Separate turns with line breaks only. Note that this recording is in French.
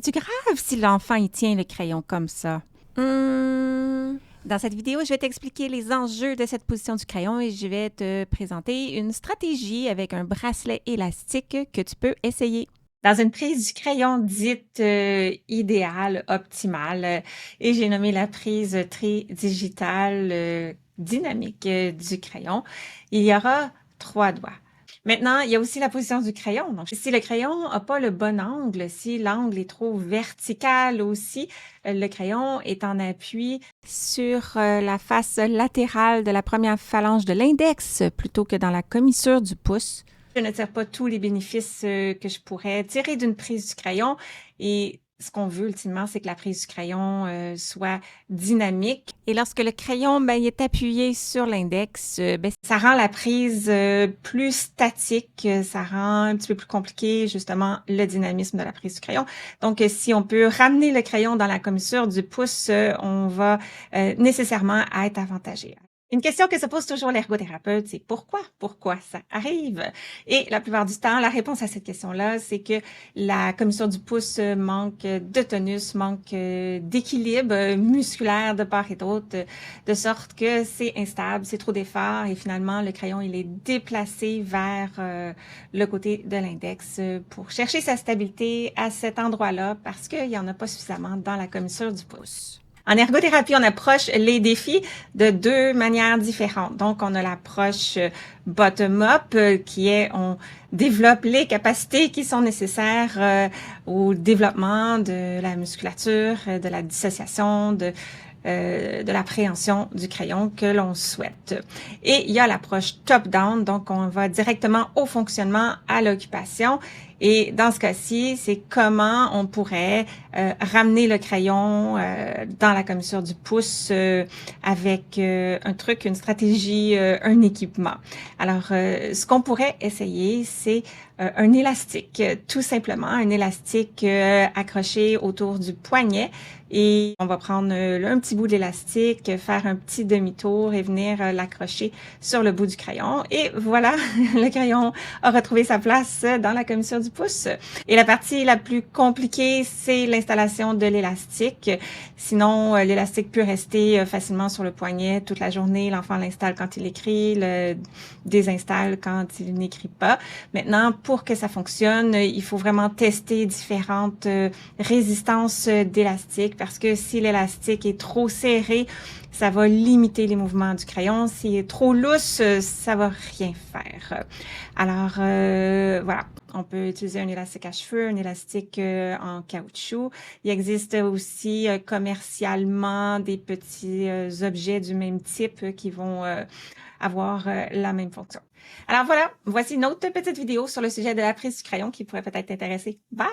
C'est grave si l'enfant y tient le crayon comme ça. Dans cette vidéo, je vais t'expliquer les enjeux de cette position du crayon et je vais te présenter une stratégie avec un bracelet élastique que tu peux essayer. Dans une prise du crayon dite idéale, optimale, et j'ai nommé la prise tridigitale dynamique du crayon, il y aura 3 doigts. Maintenant, il y a aussi la position du crayon. Donc, si le crayon n'a pas le bon angle, si l'angle est trop vertical aussi, le crayon est en appui sur la face latérale de la première phalange de l'index plutôt que dans la commissure du pouce. Je ne tire pas tous les bénéfices que je pourrais tirer d'une prise du crayon et ce qu'on veut ultimement, c'est que la prise du crayon soit dynamique. Et lorsque le crayon il est appuyé sur l'index, ça rend la prise plus statique, ça rend un petit peu plus compliqué justement le dynamisme de la prise du crayon. Donc, si on peut ramener le crayon dans la commissure du pouce, on va nécessairement être avantagé. Une question que se pose toujours l'ergothérapeute, c'est pourquoi? Pourquoi ça arrive? Et la plupart du temps, la réponse à cette question-là, c'est que la commissure du pouce manque de tonus, manque d'équilibre musculaire de part et d'autre, de sorte que c'est instable, c'est trop d'effort et finalement, le crayon, il est déplacé vers le côté de l'index pour chercher sa stabilité à cet endroit-là parce qu'il n'y en a pas suffisamment dans la commissure du pouce. En ergothérapie, on approche les défis de 2 manières différentes. Donc, on a l'approche bottom-up qui est on développe les capacités qui sont nécessaires au développement de la musculature, de la dissociation, de l'appréhension du crayon que l'on souhaite. Et il y a l'approche top-down, donc on va directement au fonctionnement, à l'occupation. Et dans ce cas-ci, c'est comment on pourrait ramener le crayon dans la commissure du pouce avec un truc, une stratégie, un équipement. Alors, ce qu'on pourrait essayer, c'est un élastique, tout simplement, un élastique accroché autour du poignet. Et on va prendre un petit bout d'élastique, faire un petit demi-tour et venir l'accrocher sur le bout du crayon. Et voilà, le crayon a retrouvé sa place dans la commissure du pouce. Et la partie la plus compliquée, c'est l'installation de l'élastique. Sinon, l'élastique peut rester facilement sur le poignet toute la journée. L'enfant l'installe quand il écrit, le désinstalle quand il n'écrit pas. Maintenant, pour que ça fonctionne, il faut vraiment tester différentes résistances d'élastique parce que si l'élastique est trop serré, ça va limiter les mouvements du crayon. S'il est trop lousse, ça va rien faire. Alors, voilà. On peut utiliser un élastique à cheveux, un élastique en caoutchouc. Il existe aussi commercialement des petits objets du même type qui vont avoir la même fonction. Alors voilà, voici une autre petite vidéo sur le sujet de la prise du crayon qui pourrait peut-être t'intéresser. Bye!